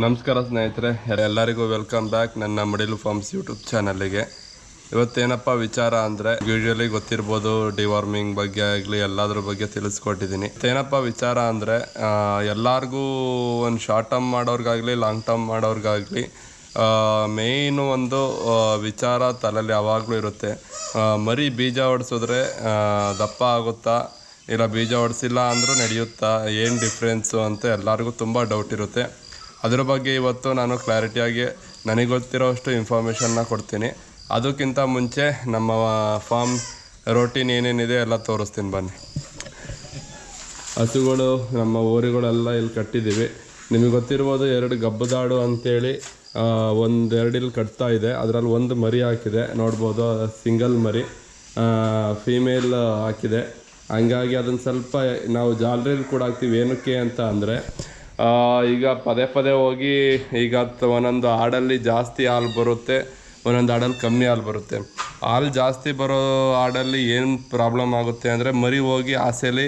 ನಮಸ್ಕಾರ ಸ್ನೇಹಿತರೆ, ಎಲ್ಲರಿಗೂ ವೆಲ್ಕಮ್ ಬ್ಯಾಕ್ ನನ್ನ ಮಡಿಲು ಫಾರ್ಮ್ಸ್ ಯೂಟ್ಯೂಬ್ ಚಾನಲ್ಗೆ. ಇವತ್ತೇನಪ್ಪ ವಿಚಾರ ಅಂದರೆ, ಯೂಶ್ವಲಿ ಗೊತ್ತಿರ್ಬೋದು ಡಿವಾರ್ಮಿಂಗ್ ಬಗ್ಗೆ ಆಗಲಿ ಎಲ್ಲದ್ರ ಬಗ್ಗೆ ತಿಳಿಸ್ಕೊಟ್ಟಿದ್ದೀನಿ. ಏನಪ್ಪ ವಿಚಾರ ಅಂದರೆ, ಎಲ್ಲರಿಗೂ ಒಂದು ಶಾರ್ಟ್ ಟರ್ಮ್ ಮಾಡೋರ್ಗಾಗಲಿ ಲಾಂಗ್ ಟರ್ಮ್ ಮಾಡೋರ್ಗಾಗಲಿ ಮೇಯ್ನು ಒಂದು ವಿಚಾರ ತಲೆಯಲ್ಲಿ ಯಾವಾಗಲೂ ಇರುತ್ತೆ. ಮರಿ ಬೀಜ ಹೊಡ್ಸಿದ್ರೆ ದಪ್ಪ ಆಗುತ್ತಾ, ಇಲ್ಲ ಬೀಜ ಹೊಡ್ಸಿಲ್ಲ ಅಂದರೂ ನಡೆಯುತ್ತಾ, ಏನು ಡಿಫ್ರೆನ್ಸು ಅಂತ ಎಲ್ಲರಿಗೂ ತುಂಬ ಡೌಟ್ ಇರುತ್ತೆ. ಅದ್ರ ಬಗ್ಗೆ ಇವತ್ತು ನಾನು ಕ್ಲಾರಿಟಿಯಾಗಿ ನನಗೆ ಗೊತ್ತಿರೋಷ್ಟು ಇನ್ಫಾರ್ಮೇಷನ್ನ ಕೊಡ್ತೀನಿ. ಅದಕ್ಕಿಂತ ಮುಂಚೆ ನಮ್ಮ ಫಾರ್ಮ್ ರೋಟೀನ್ ಏನೇನಿದೆ ಎಲ್ಲ ತೋರಿಸ್ತೀನಿ ಬನ್ನಿ. ಹಸುಗಳು ನಮ್ಮ ಊರುಗಳೆಲ್ಲ ಇಲ್ಲಿ ಕಟ್ಟಿದ್ದೀವಿ. ನಿಮಗೆ ಗೊತ್ತಿರ್ಬೋದು, 2 ಗಬ್ಬದಾಡು ಅಂತೇಳಿ ಒಂದೆರಡು ಇಲ್ಲಿ ಕಟ್ತಾ ಇದೆ. ಅದರಲ್ಲಿ ಒಂದು ಮರಿ ಹಾಕಿದೆ, ನೋಡ್ಬೋದು ಸಿಂಗಲ್ ಮರಿ ಫೀಮೇಲ್ ಹಾಕಿದೆ. ಹಂಗಾಗಿ ಅದನ್ನು ಸ್ವಲ್ಪ ನಾವು ಜಾಲರಿಯಲ್ಲಿ ಕೂಡ ಹಾಕ್ತೀವಿ. ಏನಕ್ಕೆ ಅಂತ ಅಂದರೆ, ಈಗ ಪದೇ ಪದೇ ಹೋಗಿ ಈಗ ಒಂದೊಂದು ಆಡಲ್ಲಿ ಜಾಸ್ತಿ ಹಾಲು ಬರುತ್ತೆ, ಒಂದೊಂದು ಆಡಲ್ಲಿ ಕಮ್ಮಿ ಹಾಲು ಬರುತ್ತೆ. ಹಾಲು ಜಾಸ್ತಿ ಬರೋ ಆಡಲ್ಲಿ ಏನು ಪ್ರಾಬ್ಲಮ್ ಆಗುತ್ತೆ ಅಂದರೆ, ಮರಿ ಹೋಗಿ ಆಸೆಯಲ್ಲಿ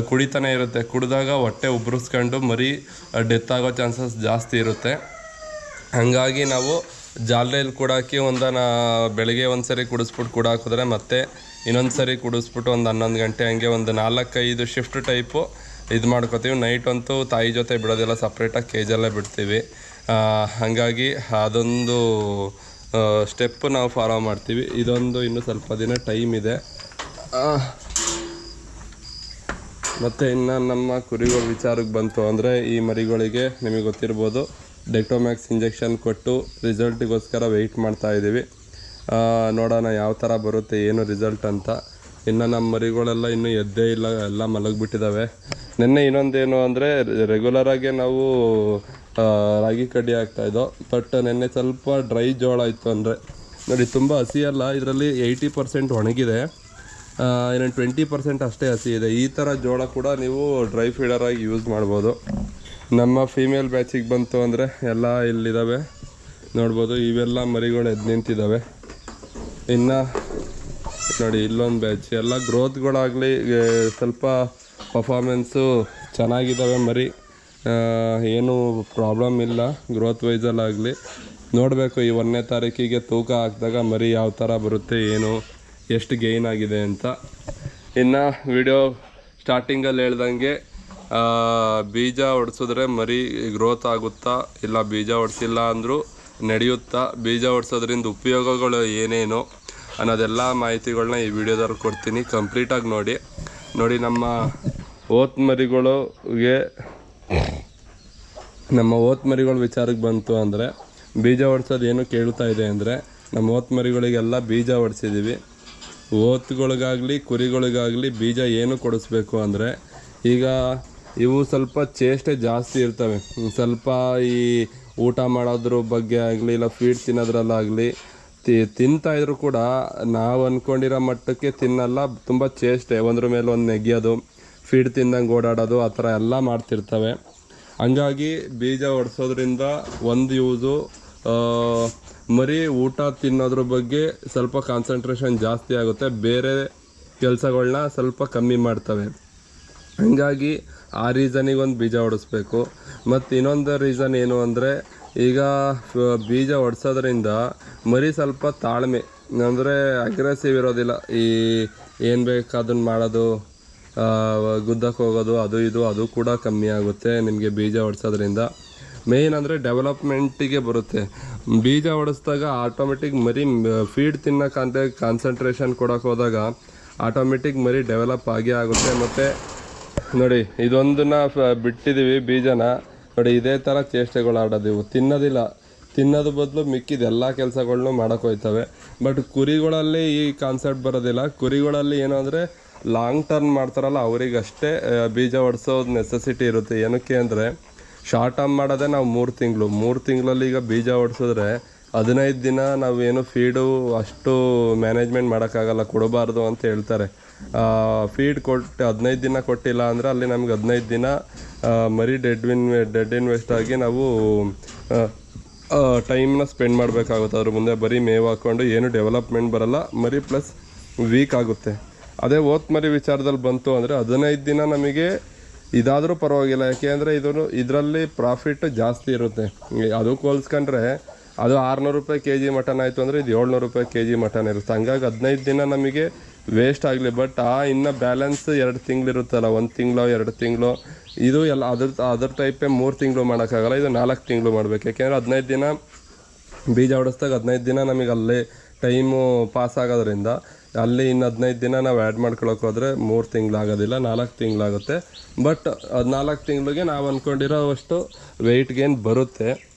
ಕುಡಿತಾನೆ ಇರುತ್ತೆ. ಕುಡಿದಾಗ ಹೊಟ್ಟೆ ಉಬ್ರಿಸ್ಕೊಂಡು ಮರಿ ಡೆತ್ ಆಗೋ ಚಾನ್ಸಸ್ ಜಾಸ್ತಿ ಇರುತ್ತೆ. ಹಾಗಾಗಿ ನಾವು ಜಾಲರಿಯಲ್ಲಿ ಕೂಡಾಕಿ ಬೆಳಗ್ಗೆ ಒಂದು ಸರಿ ಕುಡಿಸ್ಬಿಟ್ಟು ಕೂಡ ಹಾಕಿದ್ರೆ, ಮತ್ತೆ ಇನ್ನೊಂದು ಸರಿ ಕುಡಿಸ್ಬಿಟ್ಟು ಒಂದು 11 ಗಂಟೆ ಹಂಗೆ ಒಂದು 4-5 ಶಿಫ್ಟ್ ಟೈಪು ಇದು ಮಾಡ್ಕೋತೀವಿ. ನೈಟ್ ಅಂತೂ ತಾಯಿ ಜೊತೆ ಬಿಡೋದಿಲ್ಲ, ಸಪ್ರೇಟಾಗಿ ಕೇಜಲ್ಲೇ ಬಿಡ್ತೀವಿ. ಹಾಗಾಗಿ ಅದೊಂದು ಸ್ಟೆಪ್ಪು ನಾವು ಫಾಲೋ ಮಾಡ್ತೀವಿ. ಇದೊಂದು ಇನ್ನೂ ಸ್ವಲ್ಪ ದಿನ ಟೈಮ್ ಇದೆ. ಮತ್ತು ಇನ್ನು ನಮ್ಮ ಕುರಿಗಳ ವಿಚಾರಕ್ಕೆ ಬಂತು ಅಂದರೆ, ಈ ಮರಿಗಳಿಗೆ ನಿಮಗೆ ಗೊತ್ತಿರ್ಬೋದು ಡೆಕ್ಟೋಮ್ಯಾಕ್ಸ್ ಇಂಜೆಕ್ಷನ್ ಕೊಟ್ಟು ರಿಸಲ್ಟಿಗೋಸ್ಕರ ವೆಯ್ಟ್ ಮಾಡ್ತಾಯಿದ್ದೀವಿ. ನೋಡೋಣ ಯಾವ ಥರ ಬರುತ್ತೆ, ಏನು ರಿಸಲ್ಟ್ ಅಂತ. ಇನ್ನು ನಮ್ಮ ಮರಿಗಳೆಲ್ಲ ಇನ್ನೂ ಎದ್ದೇ ಇಲ್ಲ, ಎಲ್ಲ ಮಲಗಿಬಿಟ್ಟಿದ್ದಾವೆ. ನಿನ್ನೆ ಇನ್ನೊಂದೇನು ಅಂದರೆ, ರೆಗ್ಯುಲರಾಗೆ ನಾವು ರಾಗಿ ಕಡ್ಡಿ ಹಾಕ್ತಾಯಿದ್ದೋ, ಬಟ್ ನಿನ್ನೆ ಸ್ವಲ್ಪ ಡ್ರೈ ಜೋಳ ಇತ್ತು. ಅಂದರೆ ನೋಡಿ, ತುಂಬ ಹಸಿಯಲ್ಲ, ಇದರಲ್ಲಿ 80% ಒಣಗಿದೆ, ಇನ್ನು 20% ಅಷ್ಟೇ ಹಸಿ ಇದೆ. ಈ ಥರ ಜೋಳ ಕೂಡ ನೀವು ಡ್ರೈ ಫೀಡರಾಗಿ ಯೂಸ್ ಮಾಡ್ಬೋದು. ನಮ್ಮ ಫೀಮೇಲ್ ಬ್ಯಾಚಿಗೆ ಬಂತು ಅಂದರೆ ಎಲ್ಲ ಇಲ್ಲಿದ್ದಾವೆ, ನೋಡ್ಬೋದು. ಇವೆಲ್ಲ ಮರಿಗಳು ಎದ್ದು ನಿಂತಿದ್ದಾವೆ. ಇನ್ನು ನೋಡಿ, ಇಲ್ಲೊಂದು ಬ್ಯಾಚ್ ಎಲ್ಲ ಗ್ರೋತ್ಗಳಾಗಲಿ ಸ್ವಲ್ಪ ಪರ್ಫಾರ್ಮೆನ್ಸು ಚೆನ್ನಾಗಿದ್ದಾವೆ. ಮರಿ ಏನೂ ಪ್ರಾಬ್ಲಮ್ ಇಲ್ಲ ಗ್ರೋತ್ ವೈಸಲ್ಲಾಗಲಿ. ನೋಡಬೇಕು ಈ 1ನೇ ತಾರೀಕಿಗೆ ತೂಕ ಹಾಕಿದಾಗ ಮರಿ ಯಾವ ಥರ ಬರುತ್ತೆ, ಏನು ಎಷ್ಟು ಗೇನ್ ಆಗಿದೆ ಅಂತ. ಇನ್ನು ವಿಡಿಯೋ ಸ್ಟಾರ್ಟಿಂಗಲ್ಲಿ ಹೇಳ್ದಂಗೆ, ಬೀಜ ಹೊಡ್ಸಿದ್ರೆ ಮರಿ ಗ್ರೋತ್ ಆಗುತ್ತಾ, ಇಲ್ಲ ಬೀಜ ಹೊಡ್ಸಿಲ್ಲ ಅಂದರೂ ನಡೆಯುತ್ತಾ, ಬೀಜ ಹೊಡ್ಸೋದ್ರಿಂದ ಉಪಯೋಗಗಳು ಏನೇನು ಅನ್ನೋದೆಲ್ಲ ಮಾಹಿತಿಗಳನ್ನ ಈ ವಿಡಿಯೋದಲ್ಲಿ ಕೊಡ್ತೀನಿ. ಕಂಪ್ಲೀಟಾಗಿ ನೋಡಿ. ನಮ್ಮ ಓತ್ ಮರಿಗಳ ವಿಚಾರಕ್ಕೆ ಬಂತು ಅಂದರೆ, ಬೀಜ ಹೊಡ್ಸೋದು ಏನು ಕೇಳ್ತಾ ಇದೆ ಅಂದರೆ, ನಮ್ಮ ಓತ್ ಮರಿಗಳಿಗೆಲ್ಲ ಬೀಜ ಹೊಡ್ಸಿದ್ದೀವಿ. ಓತ್ಗಳಿಗಾಗಲಿ ಕುರಿಗಳಿಗಾಗಲಿ ಬೀಜ ಏನು ಕೊಡಿಸ್ಬೇಕು ಅಂದರೆ, ಈಗ ಇವು ಸ್ವಲ್ಪ ಚೇಷ್ಟೆ ಜಾಸ್ತಿ ಇರ್ತವೆ. ಸ್ವಲ್ಪ ಈ ಊಟ ಮಾಡೋದ್ರ ಬಗ್ಗೆ ಆಗಲಿ, ಇಲ್ಲ ಫೀಡ್ ತಿನ್ನೋದ್ರಲ್ಲಾಗಲಿ ತಿಂತಾಯಿದ್ರು ಕೂಡ ನಾವು ಅಂದ್ಕೊಂಡಿರೋ ಮಟ್ಟಕ್ಕೆ ತಿನ್ನಲ್ಲ. ತುಂಬ ಚೇಷ್ಟೆ, ಒಂದ್ರ ಮೇಲೆ ಒಂದು ನೆಗೆಯೋದು, ಫೀಡ್ ತಿಂದಂಗೆ ಓಡಾಡೋದು, ಆ ಥರ ಎಲ್ಲ ಮಾಡ್ತಿರ್ತವೆ. ಹಂಗಾಗಿ ಬೀಜ ಹೊಡ್ಸೋದ್ರಿಂದ ಒಂದು ಯೂಸು, ಮರಿ ಊಟ ತಿನ್ನೋದ್ರ ಬಗ್ಗೆ ಸ್ವಲ್ಪ ಕಾನ್ಸಂಟ್ರೇಷನ್ ಜಾಸ್ತಿ ಆಗುತ್ತೆ, ಬೇರೆ ಕೆಲಸಗಳನ್ನ ಸ್ವಲ್ಪ ಕಮ್ಮಿ ಮಾಡ್ತವೆ. ಹಂಗಾಗಿ ಆ ರೀಸನಿಗೆ ಒಂದು ಬೀಜ ಹೊಡಿಸ್ಬೇಕು. ಮತ್ತು ಇನ್ನೊಂದು ರೀಸನ್ ಏನು ಅಂದರೆ, ಈಗ ಬೀಜ ಹೊಡ್ಸೋದ್ರಿಂದ ಮರಿ ಸ್ವಲ್ಪ ತಾಳ್ಮೆ, ಅಂದರೆ ಅಗ್ರೆಸಿವ್ ಇರೋದಿಲ್ಲ. ಈ ಏನು ಬೇಕು ಅದನ್ನು ಮಾಡೋದು, ಗುದ್ದಕ್ಕೆ ಹೋಗೋದು, ಅದು ಕೂಡ ಕಮ್ಮಿ ಆಗುತ್ತೆ ನಿಮಗೆ ಬೀಜ ಹೊಡ್ಸೋದ್ರಿಂದ. ಮೇಯ್ನ್ ಅಂದರೆ ಡೆವಲಪ್ಮೆಂಟಿಗೆ ಬರುತ್ತೆ. ಬೀಜ ಹೊಡಿಸ್ದಾಗ ಆಟೋಮೆಟಿಕ್ ಮರಿ ಫೀಡ್ ತಿನ್ನೋಕ್ಕಂತ ಕಾನ್ಸಂಟ್ರೇಷನ್ ಕೊಡೋಕೆ ಹೋದಾಗ ಆಟೋಮೆಟಿಕ್ ಮರಿ ಡೆವಲಪ್ ಆಗೇ ಆಗುತ್ತೆ. ಮತ್ತು ನೋಡಿ, ಇದೊಂದನ್ನ ಬಿಟ್ಟಿದ್ದೀವಿ ಬೀಜನ. ನೋಡಿ, ಇದೇ ಥರ ಚೇಷ್ಟೆಗಳು ಆಡೋದಿವು, ತಿನ್ನೋದು ಬದಲು ಮಿಕ್ಕಿದ ಎಲ್ಲ ಕೆಲಸಗಳ್ನೂ ಮಾಡೋಕೆ ಹೋಯ್ತವೆ. ಬಟ್ ಕುರಿಗಳಲ್ಲಿ ಈ ಕಾನ್ಸೆಪ್ಟ್ ಬರೋದಿಲ್ಲ. ಕುರಿಗಳಲ್ಲಿ ಏನು ಅಂದರೆ, ಲಾಂಗ್ ಟರ್ಮ್ ಮಾಡ್ತಾರಲ್ಲ ಅವರಿಗಷ್ಟೇ ಬೀಜ ಹೊಡ್ಸೋದು ನೆಸೆಸಿಟಿ ಇರುತ್ತೆ. ಏನಕ್ಕೆ ಅಂದರೆ, ಶಾರ್ಟ್ ಟರ್ಮ್ ಮಾಡೋದೇ ನಾವು 3 ತಿಂಗಳಲ್ಲಿ ಈಗ ಬೀಜ ಹೊಡ್ಸಿದ್ರೆ 15 ದಿನ ನಾವು ಏನು ಫೀಡು ಅಷ್ಟು ಮ್ಯಾನೇಜ್ಮೆಂಟ್ ಮಾಡೋಕ್ಕಾಗಲ್ಲ, ಕೊಡಬಾರ್ದು ಅಂತ ಹೇಳ್ತಾರೆ. ಫೀಡ್ ಕೊಟ್ಟು 15 ದಿನ ಕೊಟ್ಟಿಲ್ಲ ಅಂದರೆ ಅಲ್ಲಿ ನಮ್ಗೆ 15 ದಿನ ಮರಿ ಡೆಡ್ ಇನ್ವೆಸ್ಟ್ ಆಗಿ ನಾವು ಟೈಮ್ನ ಸ್ಪೆಂಡ್ ಮಾಡಬೇಕಾಗುತ್ತೆ. ಅದ್ರ ಮುಂದೆ ಬರೀ ಮೇವು ಹಾಕ್ಕೊಂಡು ಏನು ಡೆವಲಪ್ಮೆಂಟ್ ಬರಲ್ಲ, ಮರಿ ಪ್ಲಸ್ ವೀಕ್ ಆಗುತ್ತೆ. ಅದೇ ಓತ್ ಮರಿ ವಿಚಾರದಲ್ಲಿ ಬಂತು ಅಂದರೆ 15 ದಿನ ನಮಗೆ ಇದಾದರೂ ಪರವಾಗಿಲ್ಲ, ಯಾಕೆಂದರೆ ಇದರಲ್ಲಿ ಪ್ರಾಫಿಟ್ ಜಾಸ್ತಿ ಇರುತ್ತೆ. ಅದಕ್ಕೆ ಹೋಲಿಸ್ಕೊಂಡ್ರೆ ಅದು 600 ರೂಪಾಯಿ ಕೆ ಜಿ ಮಟನ್ ಆಯಿತು ಅಂದರೆ ಇದು 700 ರೂಪಾಯಿ ಕೆ ಜಿ ಮಟನ್ ಇರುತ್ತೆ. ಹಂಗಾಗಿ 15 ದಿನ ನಮಗೆ ವೇಸ್ಟ್ ಆಗಲಿ. ಬಟ್ ಇನ್ನು ಬ್ಯಾಲೆನ್ಸ್ 2 ತಿಂಗಳಿರುತ್ತಲ್ಲ, 1 ತಿಂಗಳು 2 ತಿಂಗಳು, ಇದು ಎಲ್ಲ ಅದ್ರ ಟೈಪೇ 3 ತಿಂಗಳು ಮಾಡೋಕ್ಕಾಗಲ್ಲ. ಇದು 4 ತಿಂಗಳು ಮಾಡಬೇಕು. ಯಾಕೆಂದರೆ 15 ದಿನ ಬೀಜ ಹೊಡೆಸ್ದಾಗ 15 ದಿನ ನಮಗೆ ಅಲ್ಲೇ ಟೈಮು ಪಾಸ್ ಆಗೋದ್ರಿಂದ ಅಲ್ಲಿ ಇನ್ನು 15 ದಿನ ನಾವು ಆ್ಯಡ್ ಮಾಡ್ಕೊಳಕ್ಕೆ ಹೋದರೆ 3 ತಿಂಗಳಾಗೋದಿಲ್ಲ, 4 ತಿಂಗಳಾಗುತ್ತೆ. ಬಟ್ ಅದು 4 ತಿಂಗಳಿಗೆ ನಾವು ಅಂದ್ಕೊಂಡಿರೋವಷ್ಟು ವೆಯ್ಟ್ ಗೇನ್ ಬರುತ್ತೆ.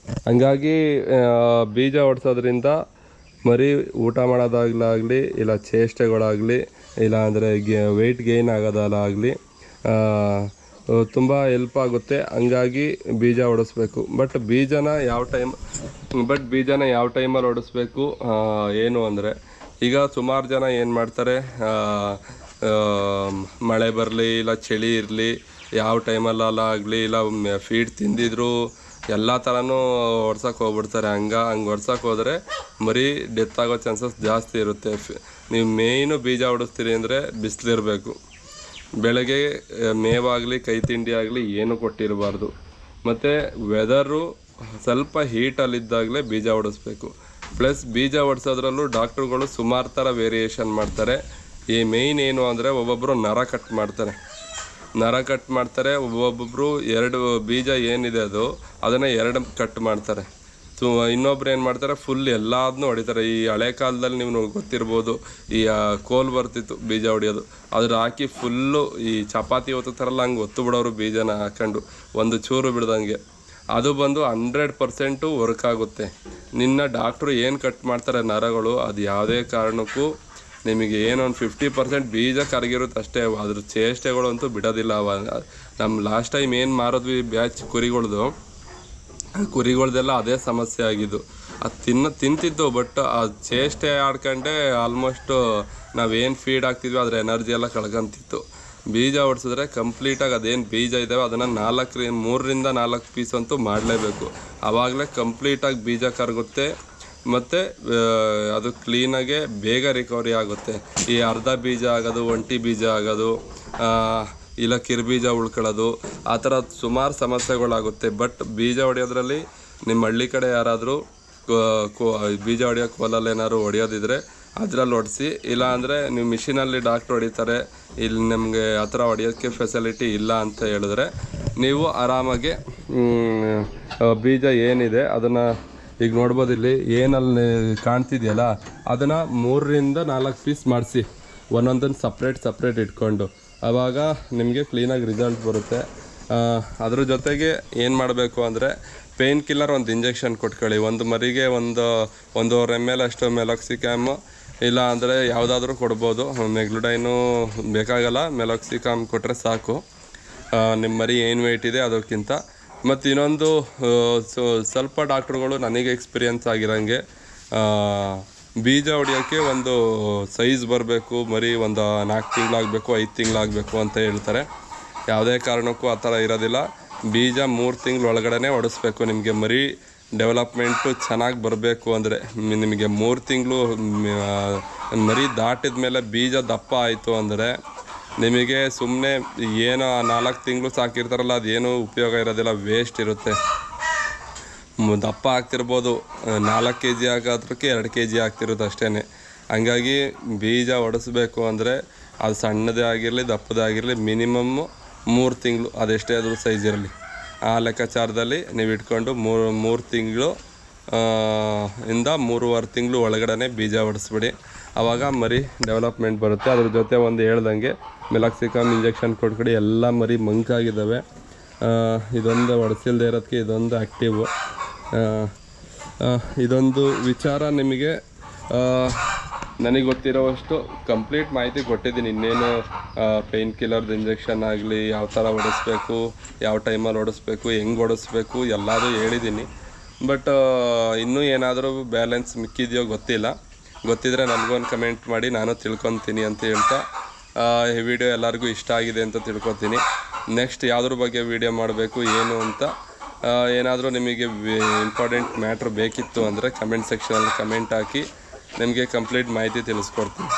ಹಂಗಾಗಿ ಬೀಜ ಹೊಡ್ಸೋದ್ರಿಂದ ಮರಿ ಊಟ ಮಾಡೋದಾಗಲಿ, ಇಲ್ಲ ಚೇಷ್ಟೆಗಳಾಗಲಿ, ಇಲ್ಲ ಅಂದರೆ ವೆಯ್ಟ್ ಗೇನ್ ಆಗೋದಾಗಲಿ ತುಂಬ ಹೆಲ್ಪ್ ಆಗುತ್ತೆ. ಹಂಗಾಗಿ ಬೀಜ ಹೊಡಿಸ್ಬೇಕು. ಬಟ್ ಬೀಜನ ಯಾವ ಟೈಮಲ್ಲಿ ಹೊಡಿಸ್ಬೇಕು ಏನು ಅಂದರೆ, ಈಗ ಸುಮಾರು ಜನ ಏನು ಮಾಡ್ತಾರೆ, ಮಳೆ ಬರಲಿ ಇಲ್ಲ ಚಳಿ ಇರಲಿ, ಯಾವ ಟೈಮಲ್ಲ ಆಗಲಿ, ಇಲ್ಲ ಫೀಡ್ ತಿಂದಿದ್ರು ಎಲ್ಲ ಥರನೂ ಹೊಡ್ಸೋಕೆ ಹೋಗ್ಬಿಡ್ತಾರೆ. ಹಂಗೆ ಹೊಡ್ಸೋಕೆ ಹೋದರೆ ಮರಿ ಡೆತ್ ಆಗೋ ಚಾನ್ಸಸ್ ಜಾಸ್ತಿ ಇರುತ್ತೆ. ನೀವು ಮೇಯ್ನು ಬೀಜ ಹೊಡಿಸ್ತೀರಿ ಅಂದರೆ ಬಿಸಿಲಿರಬೇಕು. ಬೆಳಗ್ಗೆ ಮೇವಾಗಲಿ ಕೈ ತಿಂಡಿ ಆಗಲಿ ಏನೂ ಕೊಟ್ಟಿರಬಾರ್ದು. ಮತ್ತು ವೆದರು ಸ್ವಲ್ಪ ಹೀಟಲ್ಲಿದ್ದಾಗಲೇ ಬೀಜ ಹೊಡಿಸ್ಬೇಕು. ಪ್ಲಸ್ ಬೀಜ ಹೊಡ್ಸೋದ್ರಲ್ಲೂ ಡಾಕ್ಟ್ರುಗಳು ಸುಮಾರು ಥರ ವೇರಿಯೇಷನ್ ಮಾಡ್ತಾರೆ. ಈ ಮೇಯ್ನ್ ಏನು ಅಂದರೆ, ಒಬ್ಬೊಬ್ಬರು ನರ ಕಟ್ ಮಾಡ್ತಾರೆ, ಒಬ್ಬೊಬ್ಬರು 2 ಬೀಜ ಏನಿದೆ ಅದನ್ನು 2 ಕಟ್ ಮಾಡ್ತಾರೆ. ಇನ್ನೊಬ್ರು ಏನು ಮಾಡ್ತಾರೆ, ಫುಲ್ ಎಲ್ಲದನ್ನೂ ಹೊಡಿತಾರೆ. ಈ ಹಳೆ ಕಾಲದಲ್ಲಿ ನೀವು ಗೊತ್ತಿರ್ಬೋದು, ಈ ಕೋಲ್ ಬರ್ತಿತ್ತು ಬೀಜ ಹೊಡಿಯೋದು, ಅದ್ರ ಹಾಕಿ ಫುಲ್ಲು ಈ ಚಪಾತಿ ಒತ್ತುತ್ತಾರಲ್ಲ ಹಂಗೆ ಒತ್ತು ಬಿಡೋರು ಬೀಜನ ಹಾಕೊಂಡು ಒಂದು ಚೂರು ಬಿಡ್ದಂಗೆ. ಅದು ಬಂದು 100% ವರ್ಕ್ ಆಗುತ್ತೆ. ನಿನ್ನ ಡಾಕ್ಟ್ರು ಏನು ಕಟ್ ಮಾಡ್ತಾರೆ ನರಗಳು, ಅದು ಯಾವುದೇ ಕಾರಣಕ್ಕೂ ನಿಮಗೆ ಏನೊಂದು 50% ಬೀಜ ಕರಗಿರುತ್ತೆ ಅಷ್ಟೇ. ಅದ್ರ ಚೇಷ್ಟೆಗಳು ಅಂತೂ ಬಿಡೋದಿಲ್ಲ. ನಮ್ಮ ಲಾಸ್ಟ್ ಟೈಮ್ ಏನು ಮಾರಿದ್ವಿ ಬ್ಯಾಚ್ ಕುರಿಗಳ್ದೆಲ್ಲ ಅದೇ ಸಮಸ್ಯೆ ಆಗಿದ್ದು. ಅದು ತಿಂತಿದ್ದು, ಬಟ್ ಆ ಚೇಷ್ಟೆ ಆಡ್ಕೊಂಡೆ ಆಲ್ಮೋಸ್ಟ್ ನಾವೇನು ಫೀಡ್ ಆಗ್ತಿದ್ವಿ ಅದ್ರ ಎನರ್ಜಿ ಎಲ್ಲ ಕಳ್ಕೊಂತಿತ್ತು. ಬೀಜ ಹೊಡ್ಸಿದ್ರೆ ಕಂಪ್ಲೀಟಾಗಿ ಅದೇನು ಬೀಜ ಇದ್ದಾವೆ ಅದನ್ನು 3ರಿಂದ 4 ಪೀಸ್ ಅಂತೂ ಮಾಡಲೇಬೇಕು. ಆವಾಗಲೇ ಕಂಪ್ಲೀಟಾಗಿ ಬೀಜ ಕರಗುತ್ತೆ ಮತ್ತು ಅದು ಕ್ಲೀನಾಗೆ ಬೇಗ ರಿಕವರಿ ಆಗುತ್ತೆ. ಈ ಅರ್ಧ ಬೀಜ ಆಗೋದು, ಒಂಟಿ ಬೀಜ ಆಗೋದು, ಇಲ್ಲ ಕಿರುಬೀಜ ಉಳ್ಕೊಳ್ಳೋದು, ಆ ಥರ ಸುಮಾರು ಸಮಸ್ಯೆಗಳಾಗುತ್ತೆ. ಬಟ್ ಬೀಜ ಹೊಡೆಯೋದ್ರಲ್ಲಿ ನಿಮ್ಮ ಹಳ್ಳಿ ಕಡೆ ಯಾರಾದರೂ ಬೀಜ ಹೊಡೆಯೋ ಕೋಲಲ್ಲಿ ಏನಾದ್ರು ಹೊಡೆಯೋದಿದ್ರೆ ಅದರಲ್ಲಿ ಹೊಡೆಸಿ. ಇಲ್ಲ ಅಂದರೆ ನೀವು ಮಿಷಿನಲ್ಲಿ ಡಾಕ್ಟ್ರು ಹೊಡಿತಾರೆ, ಇಲ್ಲಿ ನಮಗೆ ಆ ಥರ ಹೊಡೆಯೋಕ್ಕೆ ಫೆಸಿಲಿಟಿ ಇಲ್ಲ ಅಂತ ಹೇಳಿದ್ರೆ ನೀವು ಆರಾಮಾಗಿ ಬೀಜ ಏನಿದೆ ಅದನ್ನು ಈಗ ನೋಡ್ಬೋದು, ಇಲ್ಲಿ ಏನಲ್ಲಿ ಕಾಣ್ತಿದೆಯಲ್ಲ ಅದನ್ನು 3ರಿಂದ 4 ಪೀಸ್ ಮಾಡಿಸಿ, ಒಂದೊಂದನ್ನು ಸಪ್ರೇಟ್ ಇಟ್ಕೊಂಡು, ಆವಾಗ ನಿಮಗೆ ಕ್ಲೀನಾಗಿ ರಿಸಲ್ಟ್ ಬರುತ್ತೆ. ಅದ್ರ ಜೊತೆಗೆ ಏನು ಮಾಡಬೇಕು ಅಂದರೆ, ಪೇಯ್ನ್ ಕಿಲ್ಲರ್ ಒಂದು ಇಂಜೆಕ್ಷನ್ ಕೊಟ್ಕೊಳ್ಳಿ. ಒಂದು ಮರಿಗೆ 1.5 ml ಅಷ್ಟು ಮೆಲಾಕ್ಸಿಕ್ಯಾಮು, ಇಲ್ಲ ಅಂದರೆ ಯಾವುದಾದ್ರೂ ಕೊಡ್ಬೋದು. ಮೆಗ್ಲುಡೈನು ಬೇಕಾಗಲ್ಲ, ಮೆಲಾಕ್ಸಿಕಾಮ್ ಕೊಟ್ಟರೆ ಸಾಕು ನಿಮ್ಮ ಮರಿ ಏನು ವೆಯ್ಟ್ ಇದೆ ಅದಕ್ಕಿಂತ. ಮತ್ತು ಇನ್ನೊಂದು ಸ್ವಲ್ಪ ಡಾಕ್ಟ್ರುಗಳು ನನಗೆ ಎಕ್ಸ್ಪೀರಿಯನ್ಸ್ ಆಗಿರೋಂಗೆ, ಬೀಜ ಹೊಡಿಯೋಕ್ಕೆ ಒಂದು ಸೈಜ್ ಬರಬೇಕು, ಮರಿ ಒಂದು 4 ತಿಂಗಳಾಗಬೇಕು, 5 ತಿಂಗಳಾಗಬೇಕು ಅಂತ ಹೇಳ್ತಾರೆ. ಯಾವುದೇ ಕಾರಣಕ್ಕೂ ಆ ಥರ ಇರೋದಿಲ್ಲ. ಬೀಜ 3 ತಿಂಗಳ ಒಳಗಡೆ ಹೊಡಿಸ್ಬೇಕು. ನಿಮಗೆ ಮರಿ ಡೆವಲಪ್ಮೆಂಟು ಚೆನ್ನಾಗಿ ಬರಬೇಕು ಅಂದರೆ, ನಿಮಗೆ 3 ತಿಂಗಳು ಮರಿ ದಾಟಿದ ಮೇಲೆ ಬೀಜ ದಪ್ಪ ಆಯಿತು ಅಂದರೆ ನಿಮಗೆ ಸುಮ್ಮನೆ ಏನೋ 4 ತಿಂಗಳು ಸಾಕಿರ್ತಾರಲ್ಲ ಅದೇನೂ ಉಪಯೋಗ ಇರೋದಿಲ್ಲ, ವೇಸ್ಟ್ ಇರುತ್ತೆ. ದಪ್ಪ ಆಗ್ತಿರ್ಬೋದು, 4 kg ಆಗೋದ್ರಕ್ಕೆ 2 kg ಆಗ್ತಿರುತ್ತೆ ಅಷ್ಟೇ. ಹಂಗಾಗಿ ಬೀಜ ಹೊಡಿಸ್ಬೇಕು ಅಂದರೆ ಅದು ಸಣ್ಣದೇ ಆಗಿರಲಿ ದಪ್ಪದೇ ಆಗಿರಲಿ ಮಿನಿಮಮ್ಮು 3 ತಿಂಗಳು, ಅದೆಷ್ಟೇ ಆದರೂ ಸೈಜ್ ಇರಲಿ, ಆ ಲೆಕ್ಕಾಚಾರದಲ್ಲಿ ನೀವು ಇಟ್ಕೊಂಡು 3 ತಿಂಗಳು ಇಂದ 3.5 ತಿಂಗಳು ಒಳಗಡೆ ಬೀಜ ಹೊಡಿಸ್ಬಿಡಿ. ಆವಾಗ ಮರಿ ಡೆವಲಪ್ಮೆಂಟ್ ಬರುತ್ತೆ. ಅದ್ರ ಜೊತೆ ಒಂದು ಹೇಳ್ದಂಗೆ ಮೆಲಾಕ್ಸಿಕಾಮ್ ಇಂಜೆಕ್ಷನ್ ಕೊಟ್ಕೊಡಿ. ಎಲ್ಲ ಮರಿ ಮಂಕಾಗಿದ್ದಾವೆ. ಇದೊಂದು ಹೊಡೆಸಿಲ್ದೇ ಇರೋದಕ್ಕೆ ಇದೊಂದು ಆ್ಯಕ್ಟಿವು. ಇದೊಂದು ವಿಚಾರ ನಿಮಗೆ ನನಗೆ ಗೊತ್ತಿರೋವಷ್ಟು ಕಂಪ್ಲೀಟ್ ಮಾಹಿತಿ ಕೊಟ್ಟಿದ್ದೀನಿ. ಇನ್ನೇನು ಪೇಯ್ನ್ ಕಿಲ್ಲರ್ದು ಇಂಜೆಕ್ಷನ್ ಆಗಲಿ, ಯಾವ ಥರ ಹೊಡಿಸ್ಬೇಕು, ಯಾವ ಟೈಮಲ್ಲಿ ಹೊಡಿಸ್ಬೇಕು, ಹೆಂಗೆ ಹೊಡಿಸ್ಬೇಕು ಎಲ್ಲದೂ ಹೇಳಿದ್ದೀನಿ. ಬಟ್ ಇನ್ನೂ ಏನಾದರೂ ಬ್ಯಾಲೆನ್ಸ್ ಮಿಕ್ಕಿದೆಯೋ ಗೊತ್ತಿದ್ದರೆ ನನಗೊಂದು ಕಮೆಂಟ್ ಮಾಡಿ, ನಾನು ತಿಳ್ಕೊತೀನಿ ಅಂತ ಹೇಳ್ತಾ ಈ ವಿಡಿಯೋ ಎಲ್ಲರಿಗೂ ಇಷ್ಟ ಆಗಿದೆ ಅಂತ ತಿಳ್ಕೊತೀನಿ. ನೆಕ್ಸ್ಟ್ ಯಾವುದ್ರ ಬಗ್ಗೆ ವಿಡಿಯೋ ಮಾಡಬೇಕು ಏನು ಅಂತ ಏನಾದರೂ ನಿಮಗೆ ಇಂಪಾರ್ಟೆಂಟ್ ಮ್ಯಾಟ್ರ್ ಬೇಕಿತ್ತು ಅಂದರೆ ಕಮೆಂಟ್ ಸೆಕ್ಷನಲ್ಲಿ ಕಮೆಂಟ್ ಹಾಕಿ ನಿಮಗೆ ಕಂಪ್ಲೀಟ್ ಮಾಹಿತಿ ತಿಳಿಸ್ಕೊಡ್ತೀನಿ.